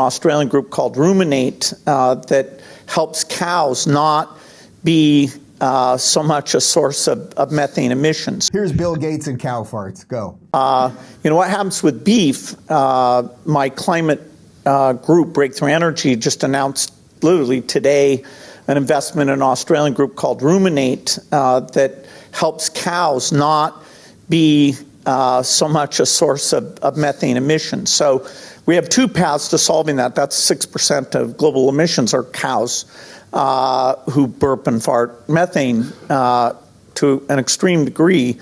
Australian group called Ruminate that helps cows not be so much a source of methane emissions. Here's Bill Gates and cow farts. Go. What happens with beef, my climate group, Breakthrough Energy, just announced literally today an investment in an Australian group called Ruminate that helps cows not be so much a source of methane emissions. So we have two paths to solving that. That's 6% of global emissions are cows who burp and fart methane to an extreme degree.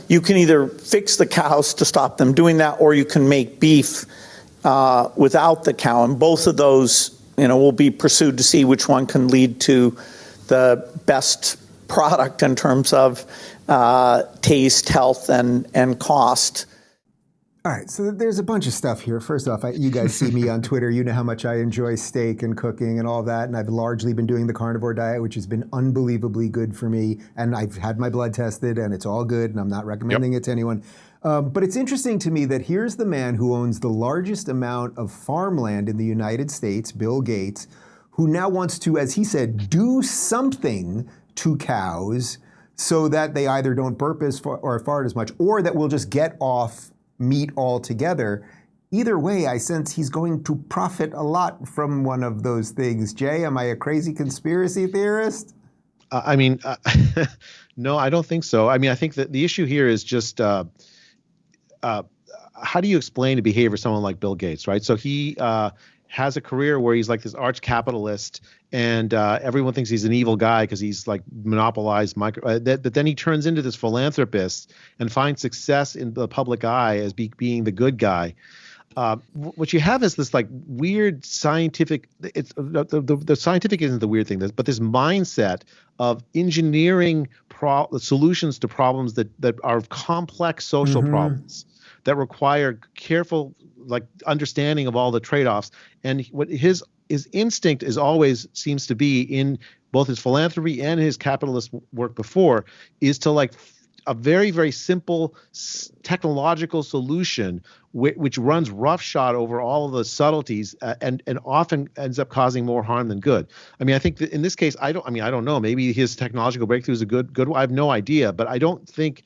You can either fix the cows to stop them doing that, or you can make beef without the cow. And both of those, will be pursued to see which one can lead to the best product in terms of taste, health, and cost. All right, so there's a bunch of stuff here. First off, you guys see me on Twitter. You know how much I enjoy steak and cooking and all that, and I've largely been doing the carnivore diet, which has been unbelievably good for me, and I've had my blood tested, and it's all good, and I'm not recommending it to anyone. But it's interesting to me that here's the man who owns the largest amount of farmland in the United States, Bill Gates, who now wants to, as he said, do something to cows so that they either don't burp or fart as much, or that we'll just get off meat altogether. Either way, I sense he's going to profit a lot from one of those things. Jay, am I a crazy conspiracy theorist? No, I don't think so. I think that the issue here is just how do you explain the behavior of someone like Bill Gates, right? So he has a career where he's like this arch capitalist, and everyone thinks he's an evil guy because he's like monopolized but then he turns into this philanthropist and finds success in the public eye as being the good guy. What you have is this like weird scientific. It's the scientific isn't the weird thing, but this mindset of engineering solutions to problems that are complex social problems that require careful understanding of all the trade-offs. And what his instinct is always seems to be in both his philanthropy and his capitalist work before is to a very, very simple technological solution which runs roughshod over all of the subtleties and often ends up causing more harm than good. I think that in this case, I don't know. Maybe his technological breakthrough is a good one. I have no idea, but I don't think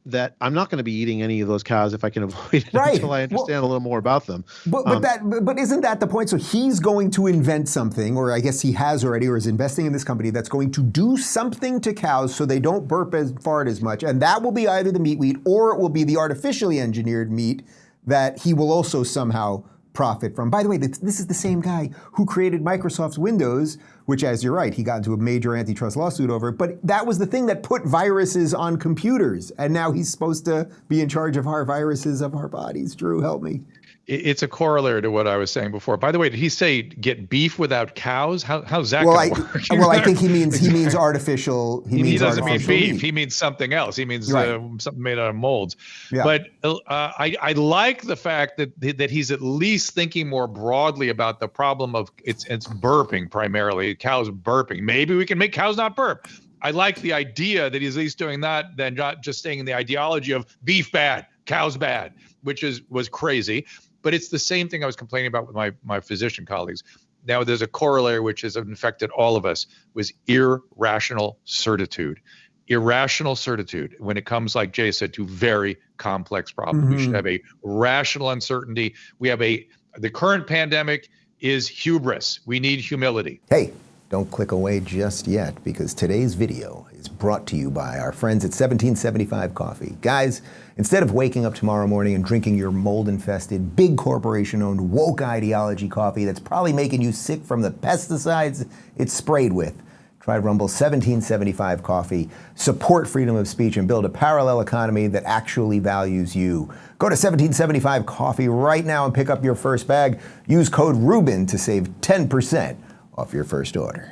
that I'm not going to be eating any of those cows if I can avoid it until I understand a little more about them. But isn't that the point? So he's going to invent something, or I guess he has already, or is investing in this company that's going to do something to cows so they don't burp and fart as much. And that will be either the meat wheat or it will be the artificially engineered meat that he will also somehow profit from. By the way, this is the same guy who created Microsoft's Windows, which, as you're right, he got into a major antitrust lawsuit over. But that was the thing that put viruses on computers. And now he's supposed to be in charge of our viruses of our bodies. Drew, help me. It's a corollary to what I was saying before. By the way, did he say get beef without cows? How's that going to work? Well, I think he means artificial. He doesn't mean beef. He means something else. He means something made out of molds. Yeah. But I like the fact that he's at least thinking more broadly about the problem of it's burping primarily, cows burping. Maybe we can make cows not burp. I like the idea that he's at least doing that than not just staying in the ideology of beef bad, cows bad, which was crazy. But it's the same thing I was complaining about with my physician colleagues. Now there's a corollary which has infected all of us, was irrational certitude. Irrational certitude when it comes, like Jay said, to very complex problems. We should have a rational uncertainty. The current pandemic is hubris. We need humility. Hey, don't click away just yet, because today's video is brought to you by our friends at 1775 Coffee. Guys, instead of waking up tomorrow morning and drinking your mold-infested, big corporation-owned, woke ideology coffee that's probably making you sick from the pesticides it's sprayed with, try Rumble 1775 Coffee. Support freedom of speech and build a parallel economy that actually values you. Go to 1775 Coffee right now and pick up your first bag. Use code Rubin to save 10% off your first order.